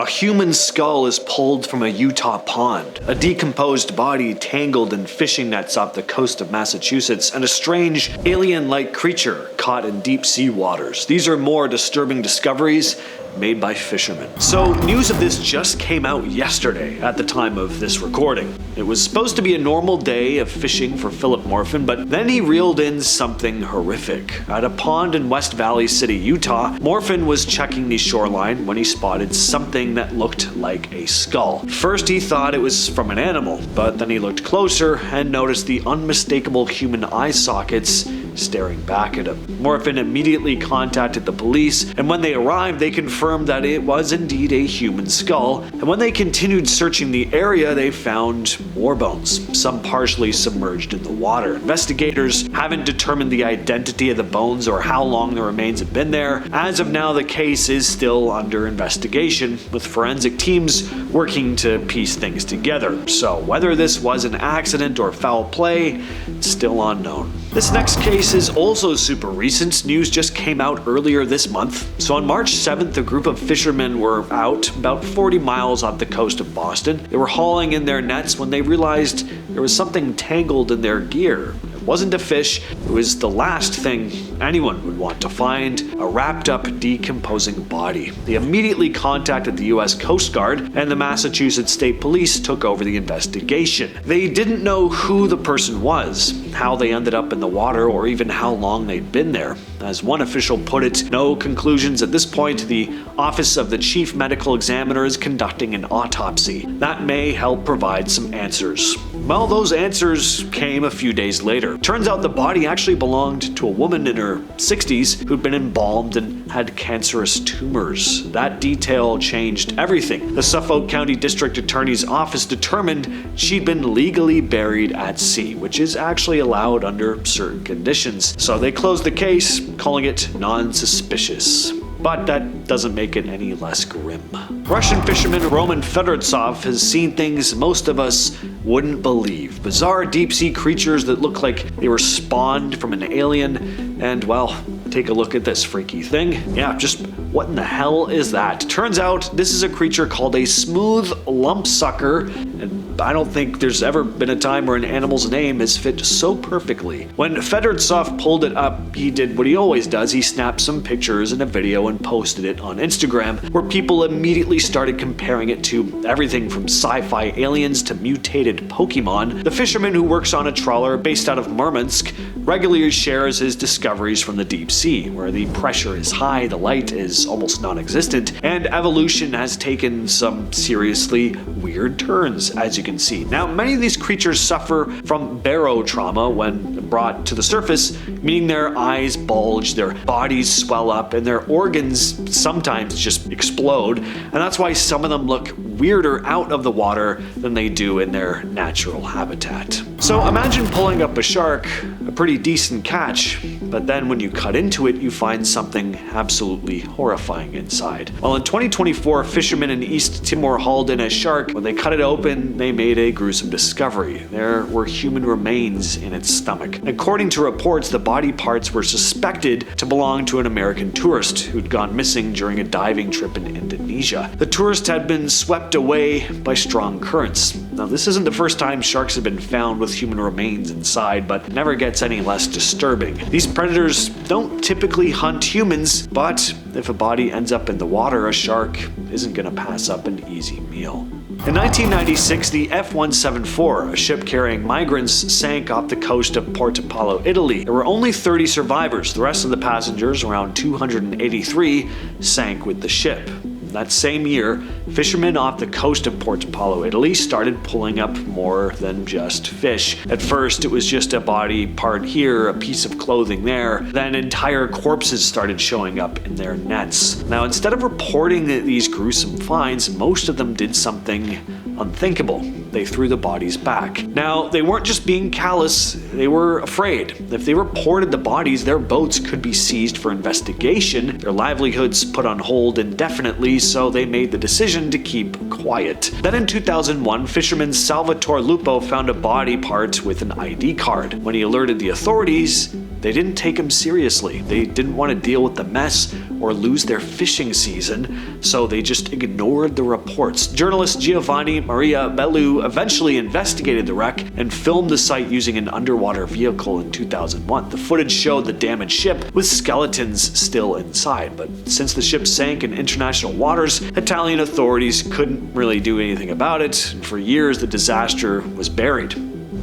A human skull is pulled from a Utah pond, a decomposed body tangled in fishing nets off the coast of Massachusetts, and a strange, alien-like creature caught in deep sea waters. These are more disturbing discoveries made by fishermen. So news of this just came out yesterday at the time of this recording. It was supposed to be a normal day of fishing for Philip Morfin, but then he reeled in something horrific. At a pond in West Valley City, Utah, Morfin was checking the shoreline when he spotted something that looked like a skull. First he thought it was from an animal, but then he looked closer and noticed the unmistakable human eye sockets staring back at him. Morfin immediately contacted the police, and when they arrived, they confirmed that it was indeed a human skull. And when they continued searching the area, they found more bones, some partially submerged in the water. Investigators haven't determined the identity of the bones or how long the remains have been there. As of now, the case is still under investigation, with forensic teams working to piece things together. So whether this was an accident or foul play, it's still unknown. This next case is also super recent. News just came out earlier this month. So on March 7th, a group of fishermen were out about 40 miles off the coast of Boston. They were hauling in their nets when they realized there was something tangled in their gear. It wasn't a fish, it was the last thing anyone would want to find, a wrapped up, decomposing body. They immediately contacted the US Coast Guard, and the Massachusetts State Police took over the investigation. They didn't know who the person was, how they ended up in the water, or even how long they'd been there. As one official put it, no conclusions at this point. The Office of the Chief Medical Examiner is conducting an autopsy. That may help provide some answers. Well, those answers came a few days later. Turns out the body actually belonged to a woman in her 60s who'd been embalmed and had cancerous tumors. That detail changed everything. The Suffolk County District Attorney's Office determined she'd been legally buried at sea, which is actually allowed under certain conditions. So they closed the case, calling it non-suspicious. But that doesn't make it any less grim. Russian fisherman Roman Fedortsov has seen things most of us wouldn't believe. Bizarre deep-sea creatures that look like they were spawned from an alien. And, well, take a look at this freaky thing. Yeah, just what in the hell is that? Turns out this is a creature called a smooth lumpsucker, and I don't think there's ever been a time where an animal's name has fit so perfectly. When Fedortsov pulled it up, he did what he always does. He snapped some pictures and a video and posted it on Instagram, where people immediately started comparing it to everything from sci-fi aliens to mutated Pokemon. The fisherman who works on a trawler based out of Murmansk regularly shares his discoveries from the deep sea, where the pressure is high, the light is almost non-existent, and evolution has taken some seriously weird turns, as you can see. Now, many of these creatures suffer from barotrauma when brought to the surface, meaning their eyes bulge, their bodies swell up, and their organs sometimes just explode, and that's why some of them look weirder out of the water than they do in their natural habitat. So imagine pulling up a shark, a pretty decent catch, but then when you cut into it, you find something absolutely horrifying inside. Well, in 2024, fishermen in East Timor hauled in a shark. When they cut it open, they made a gruesome discovery. There were human remains in its stomach. According to reports, the body parts were suspected to belong to an American tourist who'd gone missing during a diving trip in Indonesia. The tourist had been swept away by strong currents. Now, this isn't the first time sharks have been found with human remains inside, but it never gets any less disturbing. These predators don't typically hunt humans, but if a body ends up in the water, a shark isn't going to pass up an easy meal. In 1996, the F-174, a ship carrying migrants, sank off the coast of Portopalo, Italy. There were only 30 survivors. The rest of the passengers, around 283, sank with the ship. That same year, fishermen off the coast of Portopalo, Italy started pulling up more than just fish. At first, it was just a body part here, a piece of clothing there. Then entire corpses started showing up in their nets. Now, instead of reporting these gruesome finds, most of them did something unthinkable. They threw the bodies back. Now, they weren't just being callous, they were afraid. If they reported the bodies, their boats could be seized for investigation, their livelihoods put on hold indefinitely, so they made the decision to keep quiet. Then in 2001, fisherman Salvatore Lupo found a body part with an ID card. When he alerted the authorities, They didn't take him seriously. They didn't want to deal with the mess or lose their fishing season, so they just ignored the reports. Journalist Giovanni Maria Bellu eventually investigated the wreck and filmed the site using an underwater vehicle in 2001. The footage showed the damaged ship with skeletons still inside, but since the ship sank in international waters, Italian authorities couldn't really do anything about it, and for years the disaster was buried.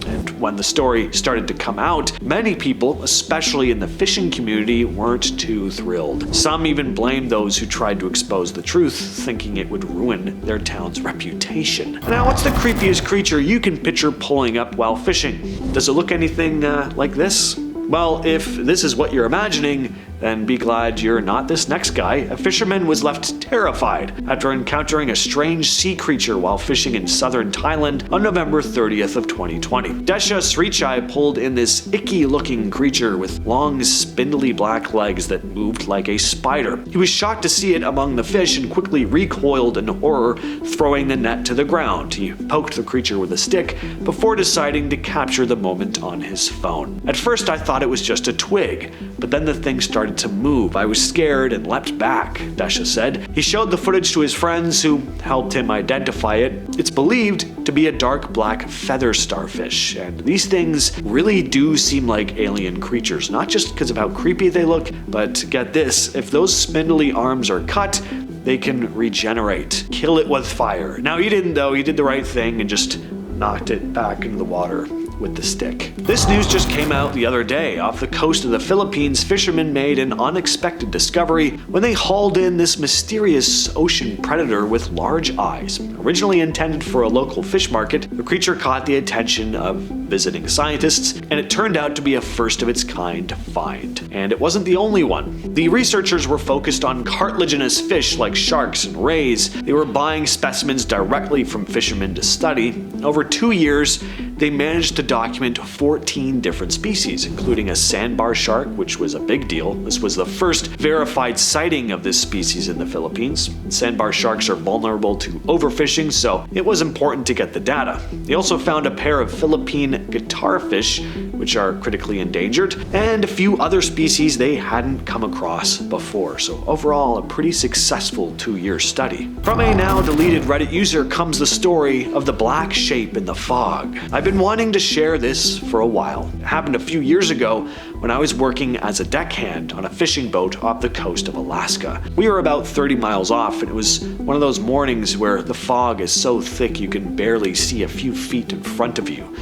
And when the story started to come out, many people, especially in the fishing community, weren't too thrilled. Some even blamed those who tried to expose the truth, thinking it would ruin their town's reputation. Now, what's the creepiest creature you can picture pulling up while fishing? Does it look anything like this? Well, if this is what you're imagining, then be glad you're not this next guy. A fisherman was left terrified after encountering a strange sea creature while fishing in southern Thailand on November 30th of 2020. Desha Srichai pulled in this icky-looking creature with long, spindly black legs that moved like a spider. He was shocked to see it among the fish and quickly recoiled in horror, throwing the net to the ground. He poked the creature with a stick before deciding to capture the moment on his phone. At first I thought it was just a twig, but then the thing started to move. I was scared and leapt back, Desha said. He showed the footage to his friends who helped him identify it. It's believed to be a dark black feather starfish, and these things really do seem like alien creatures, not just because of how creepy they look, but get this, if those spindly arms are cut, they can regenerate. Kill it with fire. Now he didn't though, he did the right thing and just knocked it back into the water with the stick. This news just came out the other day. Off the coast of the Philippines, fishermen made an unexpected discovery when they hauled in this mysterious ocean predator with large eyes. Originally intended for a local fish market, the creature caught the attention of visiting scientists, and it turned out to be a first-of-its-kind find. And it wasn't the only one. The researchers were focused on cartilaginous fish like sharks and rays. They were buying specimens directly from fishermen to study. Over 2 years, they managed to document 14 different species, including a sandbar shark, which was a big deal. This was the first verified sighting of this species in the Philippines. Sandbar sharks are vulnerable to overfishing, so it was important to get the data. They also found a pair of Philippine guitarfish, which are critically endangered, and a few other species they hadn't come across before. So overall, a pretty successful 2-year study. From a now deleted Reddit user comes the story of the black shape in the fog. I've been wanting to share this for a while. It happened a few years ago when I was working as a deckhand on a fishing boat off the coast of Alaska. We were about 30 miles off, and it was one of those mornings where the fog is so thick you can barely see a few feet in front of you.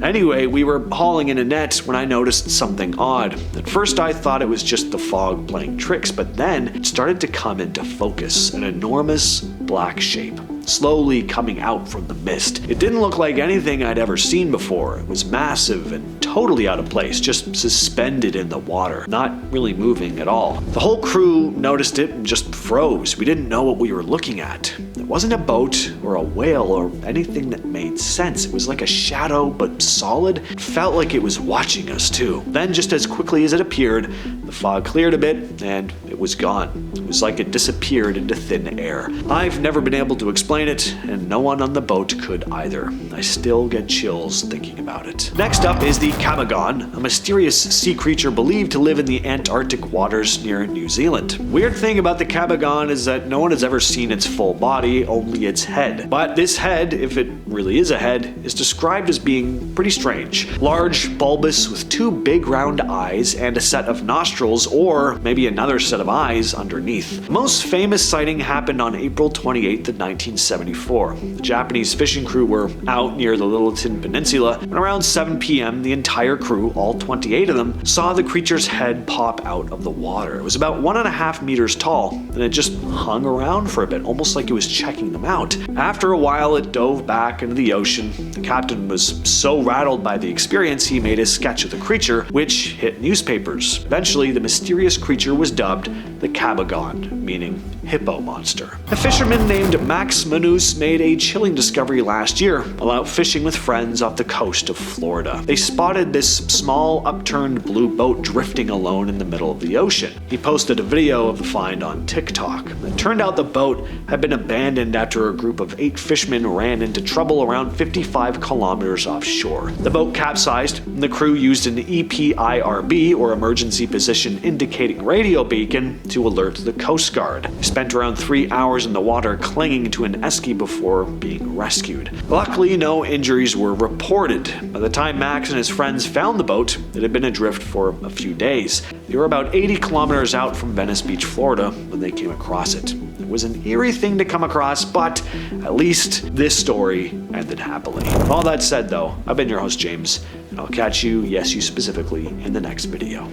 Anyway, we were hauling in a net when I noticed something odd. At first I thought it was just the fog playing tricks, but then it started to come into focus, an enormous black shape, slowly coming out from the mist. It didn't look like anything I'd ever seen before. It was massive and totally out of place, just suspended in the water, not really moving at all. The whole crew noticed it and just froze. We didn't know what we were looking at. It wasn't a boat or a whale or anything that made sense. It was like a shadow, but solid. It felt like it was watching us too. Then just as quickly as it appeared, the fog cleared a bit and it was gone. It was like it disappeared into thin air. I've never been able to explain it, and no one on the boat could either. I still get chills thinking about it. Next up is the Kabagon, a mysterious sea creature believed to live in the Antarctic waters near New Zealand. Weird thing about the Kabagon is that no one has ever seen its full body, only its head. But this head, if it really is a head, is described as being pretty strange. Large, bulbous, with 2 big round eyes and a set of nostrils, or maybe another set of eyes underneath. The most famous sighting happened on April 28th of 1974. The Japanese fishing crew were out near the Littleton Peninsula, and around 7 p.m. the entire crew, all 28 of them, saw the creature's head pop out of the water. It was about 1.5 meters tall, and it just hung around for a bit, almost like it was checking them out. After a while, it dove back into the ocean. The captain was so rattled by the experience, he made a sketch of the creature, which hit newspapers. Eventually, the mysterious creature was dubbed the Kabagon, meaning hippo monster. A fisherman named Max Manus made a chilling discovery last year while out fishing with friends off the coast of Florida. They spotted this small, upturned blue boat drifting alone in the middle of the ocean. He posted a video of the find on TikTok. It turned out the boat had been abandoned after a group of 8 fishermen ran into trouble around 55 kilometers offshore. The boat capsized, and the crew used an EPIRB, or emergency position indicating radio beacon, to alert the Coast Guard. They spent around 3 hours in the water clinging to an esky before being rescued. Luckily, no injuries were reported. By the time Max and his friends found the boat, it had been adrift for a few days. They were about 80 kilometers out from Venice Beach, Florida, when they came across it. It was an eerie thing to come across, but at least this story ended happily. With all that said though, I've been your host James, and I'll catch you, yes you specifically, in the next video.